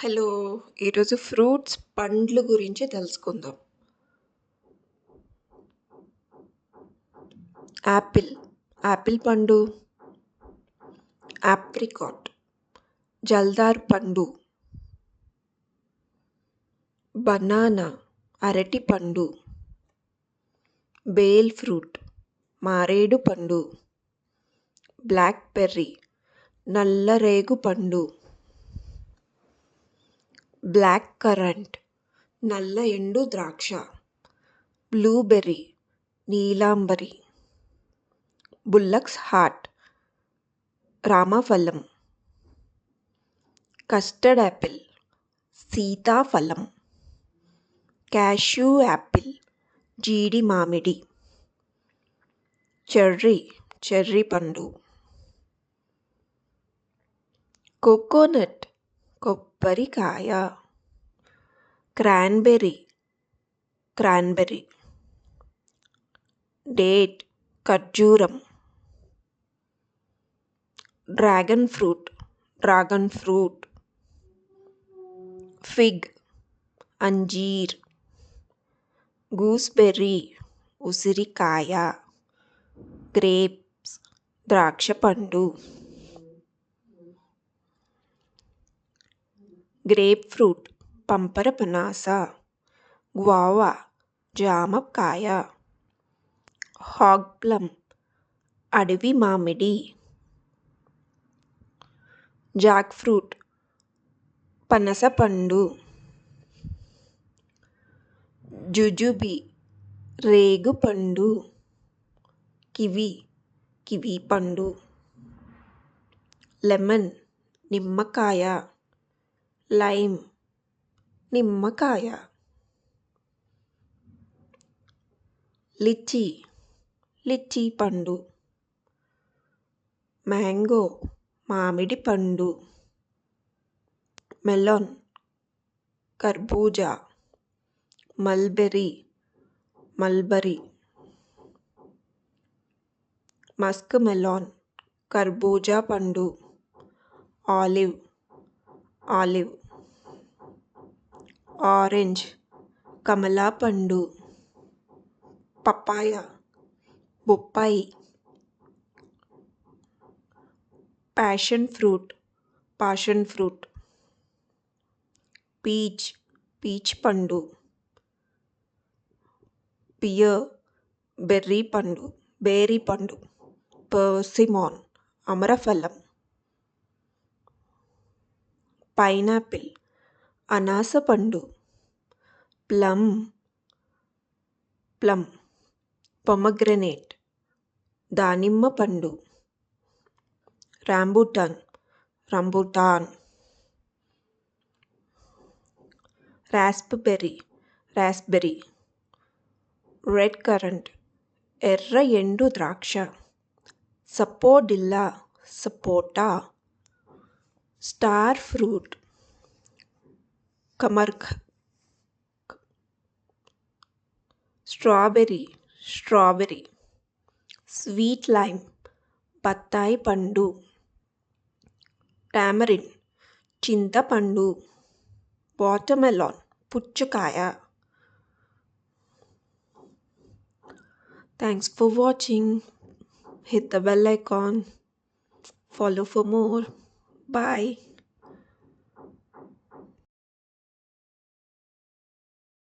Hello! ఈరోజు fruits, పండ్లు గురించి తెలుసుకుందాం. యాపిల్, యాపిల్ పండు. ఆప్రికాట్, జల్దార్ పండు. బనానా, అరటి పండు. బేల్ ఫ్రూట్, మారేడు పండు. బ్లాక్ బెర్రీ, నల్ల రేగు పండు. బ్లాక్ కరెంట్, నల్ల ఎండు ద్రాక్ష. బ్లూబెర్రీ, నీలాంబరి. బుల్లక్స్ హార్ట్, రామఫలం. కస్టర్డ్ యాపిల్, సీతాఫలం. క్యాష్యూ యాపిల్, జీడి మామిడి. చెర్రీ, చెర్రీ పండు. కోకోనట్, కొబ్బరికాయ. Cranberry, cranberry. డేట్, ఖర్జూరం. Dragon fruit, dragon fruit. Fig, అంజీర్. గూస్బెర్రీ, ఉసిరికాయ. గ్రేప్స్, ద్రాక్ష పండు. గ్రేప్ ఫ్రూట్, పంపర పనాస. గ్వావా, జామకాయ. హాగ్ ప్లమ్, అడవి మామిడి. జాక్ ఫ్రూట్, పనస పండు. జుజుబి, రేగు పండు. కివి, కివి పండు. లెమన్, నిమ్మకాయ. లైమ్, నిమ్మకాయ. లిచీ, లిచీ పండు. మ్యాంగో, మామిడి పండు. మెలాన్, కర్బూజా. Mulberry, mulberry. మస్క్ మెలాన్, కర్బూజా పండు. Olive, olive. ఆరెంజ్, కమలా పండు. పపాయ, బొప్పాయి. Passion fruit, passion fruit. Peach, peach పండు. పియర్, బెర్రీ పండు, బేరీ పండు. పర్సిమాన్, అమరఫలం. పైనాపిల్, అనాస పండు. Plum, plum. పొమగ్రనేట్, దానిమ్మ పండు. Rambutan, rambutan. Raspberry, raspberry. Red currant, ఎర్ర ఎండు ద్రాక్ష. సపోడిల్లా, సపోటా. స్టార్ ఫ్రూట్, కమర్క్. Strawberry, strawberry. స్వీట్ లైమ్, బత్తాయి పండు. టామరిన్, చింతపండు. వాటర్మెలాన్, పుచ్చకాయ. Thanks for watching. Hit the bell icon. Follow for more. Bye.